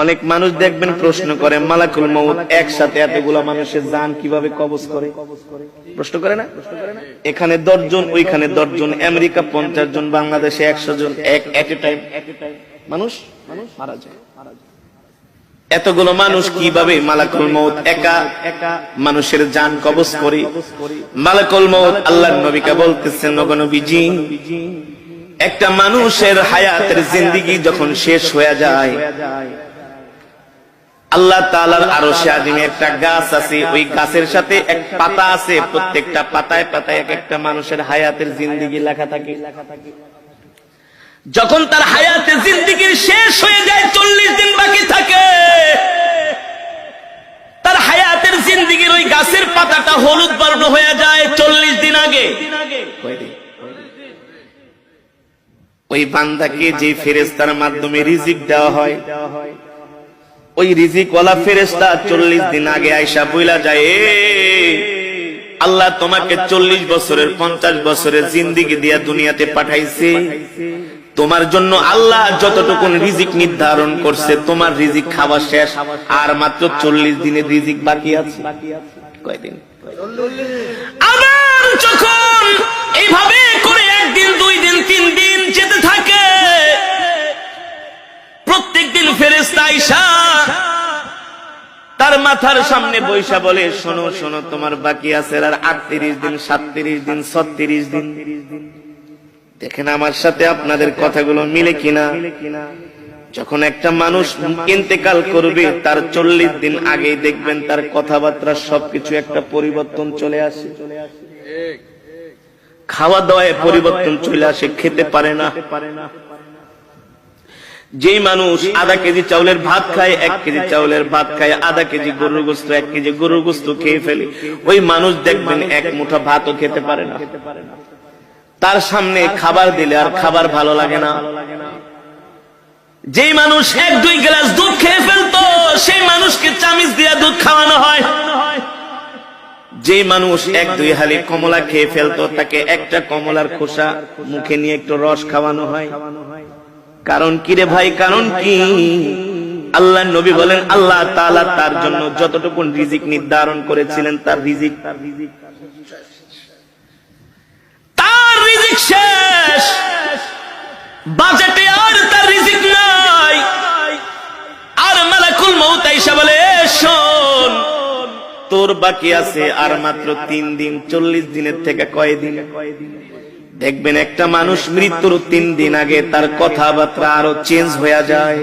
অনেক মানুষ দেখবেন প্রশ্ন করে মালাকুল মউত একসাথে এতগুলা মানুষের জান কিভাবে কবজ করে, প্রশ্ন করে না? এখানে 10 জন, ওইখানে 10 জন, আমেরিকা 50 জন, বাংলাদেশে 100 জন, এট এ টাইম মানুষ মারা যায়। এতগুলো মানুষ কিভাবে মালাকুল মউত একা মানুষের জান কবজ করে? মালাকুল মউত আল্লাহর নবীকে বলতেছেন, ওগো নবীজি, একটা মানুষের হায়াতের জিন্দেগি যখন শেষ হয়ে যায়, আল্লাহ তাআলার আরশে আজিমে একটা গাছ আছে, ওই গাছের সাথে এক পাতা আছে, প্রত্যেকটা পাতায় পাতায় এক একটা মানুষের হায়াতের জিন্দেগি লেখা থাকে। যখন তার হায়াতের জিন্দেগির শেষ হয়ে যায়, 40 দিন বাকি থাকে, তার হায়াতের জিন্দেগির ওই গাছের পাতাটা হলুদ বর্ণ হয়ে যায় 40 দিন আগে। ওই বান্দাকে যে ফেরেশতার মাধ্যমে রিজিক দেওয়া হয়, ওই রিজিকওয়ালা ফেরেশতা 40 দিন আগে আয়েশা বইলা যায়, আল্লাহ তোমাকে 40 বছরের 50 বছরের জিন্দেগি দিয়া দুনিয়াতে পাঠাইছে, তোমার জন্য আল্লাহ যতটুকু রিজিক নির্ধারণ করছে, তোমার রিজিক খাওয়া শেষ, আর মাত্র 40 দিনের রিজিক বাকি আছে। কয়দিন? আবার যখন এইভাবে করে 1 দিন 2 দিন 3 দিন যেতে থাকে, প্রত্যেকদিন ফেরেশতা আয়েশা তার মাথার সামনে বৈশা বলে, শোনো শোনো, তোমার বাকি আছে আর 38 দিন, 37 দিন, 36 দিন। দেখেন আমার সাথে আপনাদের কথাগুলো মিলে কিনা? যখন একটা মানুষ ইন্তেকাল করবে, তার 40 দিন আগেই দেখবেন তার কথাবার্তা সবকিছু একটা পরিবর্তন চলে আসে, খাওয়া দাওয়ায় পরিবর্তন চলে আসে, খেতে পারে না। যেই মানুষ আধা কেজি চাউলের ভাত খায়, 1 কেজি চাউলের ভাত খায়, আধা কেজি গরুর গোশত, 1 কেজি গরুর গোশত খেয়ে ফেলে, ওই মানুষ দেখবেন 1 মুঠা ভাতও খেতে পারে না। তার সামনে খাবার দিলে আর খাবার ভালো লাগে না। যেই মানুষ 1-2 গ্লাস দুধ খেয়ে ফেলতো, সেই মানুষকে চামিচ দিয়ে দুধ খাওয়ানো হয়। যেই মানুষ 1-2 হালি কমলা খেয়ে ফেলতো, তাকে একটা কমলার খোসা মুখে নিয়ে একটু রস খাওয়ানো হয়। কারণ কি রে ভাই? কারণ কি? আল্লাহর নবী বলেন, আল্লাহ তাআলা তার জন্য যতটুকু রিজিক নির্ধারণ করেছিলেন, তার রিজিক শেষ, বাজেটে আর তার রিজিক নাই। আর মালাকুল মউত আয়েশা বলে, শোন, তোর বাকি আছে আর মাত্র 3 দিন। 40 দিনের থেকে কয়দিন? দেখবেন একটা মানুষ মৃত্যুর 3 দিন আগে তার কথাবার্তা আরো চেঞ্জ হয়ে যায়।